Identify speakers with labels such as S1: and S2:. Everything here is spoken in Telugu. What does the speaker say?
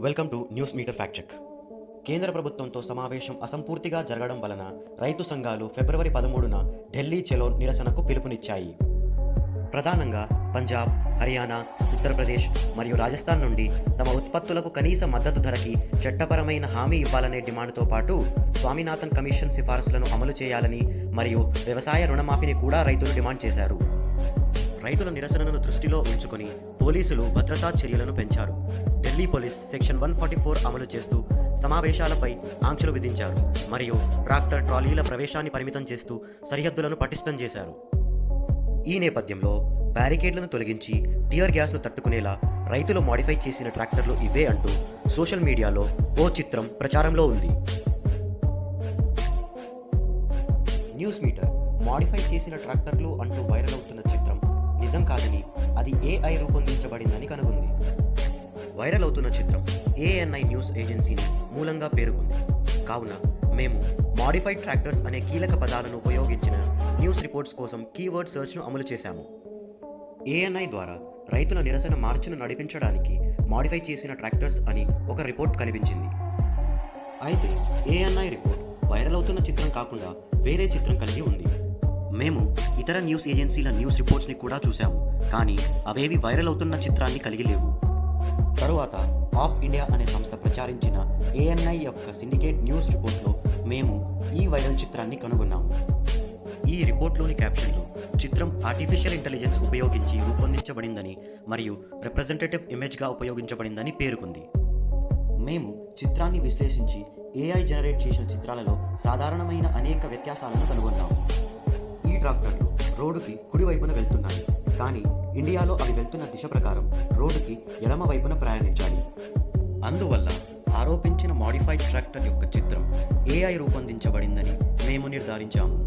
S1: Welcome to News Meter fact check. కేంద్ర ప్రభుత్వంతో సమావేశం అసంపూర్తిగా జరగడం వలన రైతు సంఘాలు ఫిబ్రవరి 13న ఢిల్లీ చలో నిరసనకు పిలుపునిచ్చాయి. ప్రధానంగా పంజాబ్, హర్యానా, ఉత్తరప్రదేశ్ మరియు రాజస్థాన్ నుండి తమ ఉత్పత్తులకు కనీస మద్దతు ధరకి చట్టపరమైన హామీ ఇవ్వాలనే డిమాండ్తో పాటు స్వామినాథన్ కమిషన్ సిఫారసులను అమలు చేయాలని మరియు వ్యవసాయ రుణమాఫీని కూడా రైతులు డిమాండ్ చేశారు. రైతుల నిరసనను దృష్టిలో ఉంచుకొని పోలీసులు భద్రతా చర్యలను పెంచారు. ఢిల్లీ పోలీస్ సెక్షన్ 144 అమలు చేస్తూ సమావేశాలపై ఆంక్షలు విధించారు మరియు ట్రాక్టర్ ట్రాలీల ప్రవేశాన్ని పరిమితం చేస్తూ సరిహద్దులను పటిష్టం చేశారు. ఈ నేపథ్యంలో బ్యారికేడ్లను తొలగించి టియర్ గ్యాస్ను తట్టుకునేలా రైతులు మాడిఫై చేసిన ట్రాక్టర్లు ఇవే అంటూ సోషల్ మీడియాలో ఓ చిత్రం ప్రచారంలో ఉంది. న్యూస్ మీటర్ మాడిఫై చేసిన ట్రాక్టర్లు అంటూ వైరల్ అవుతున్న చిత్రం నిజం కాదని, అది AI రూపొందించబడిందని కనుగొంది. వైరల్ అవుతున్న చిత్రం ANI న్యూస్ ఏజెన్సీని మూలంగా పేర్కొంది. కావున మేము మాడిఫైడ్ ట్రాక్టర్స్ అనే కీలక పదాలను ఉపయోగించిన న్యూస్ రిపోర్ట్స్ కోసం కీవర్డ్ సెర్చ్ను అమలు చేశాము. ANI ద్వారా రైతుల నిరసన మార్చును నడిపించడానికి మాడిఫై చేసిన ట్రాక్టర్స్ అని ఒక రిపోర్ట్ కనిపించింది. అయితే ANI రిపోర్ట్ వైరల్ అవుతున్న చిత్రం కాకుండా వేరే చిత్రం కలిగి ఉంది. మేము ఇతర న్యూస్ ఏజెన్సీల న్యూస్ రిపోర్ట్స్ని కూడా చూసాము, కానీ అవేవి వైరల్ అవుతున్న చిత్రాన్ని కలిగి లేవు. తరువాత ఆప్ ఇండియా అనే సంస్థ ప్రచారించిన ANI యొక్క సిండికేట్ న్యూస్ రిపోర్ట్లో మేము ఈ వైరల్ చిత్రాన్ని కనుగొన్నాము. ఈ రిపోర్ట్లోని క్యాప్షన్లో చిత్రం ఆర్టిఫిషియల్ ఇంటెలిజెన్స్ ఉపయోగించి రూపొందించబడిందని మరియు రిప్రజెంటేటివ్ ఇమేజ్గా ఉపయోగించబడిందని పేర్కొంది. మేము చిత్రాన్ని విశ్లేషించి AI జనరేట్ చేసిన చిత్రాలలో సాధారణమైన అనేక వ్యత్యాసాలను కనుగొన్నాము. ఈ ట్రాక్టర్లు రోడ్డుకి కుడి వైపున వెళ్తున్నాయి, కానీ ఇండియాలో అవి వెళ్తున్న దిశ ప్రకారం రోడ్డుకి ఎడమ వైపున ప్రయాణించాలి. అందువల్ల ఆరోపించిన మాడిఫైడ్ ట్రాక్టర్ యొక్క చిత్రం AI రూపొందించబడిందని మేము నిర్ధారించాము.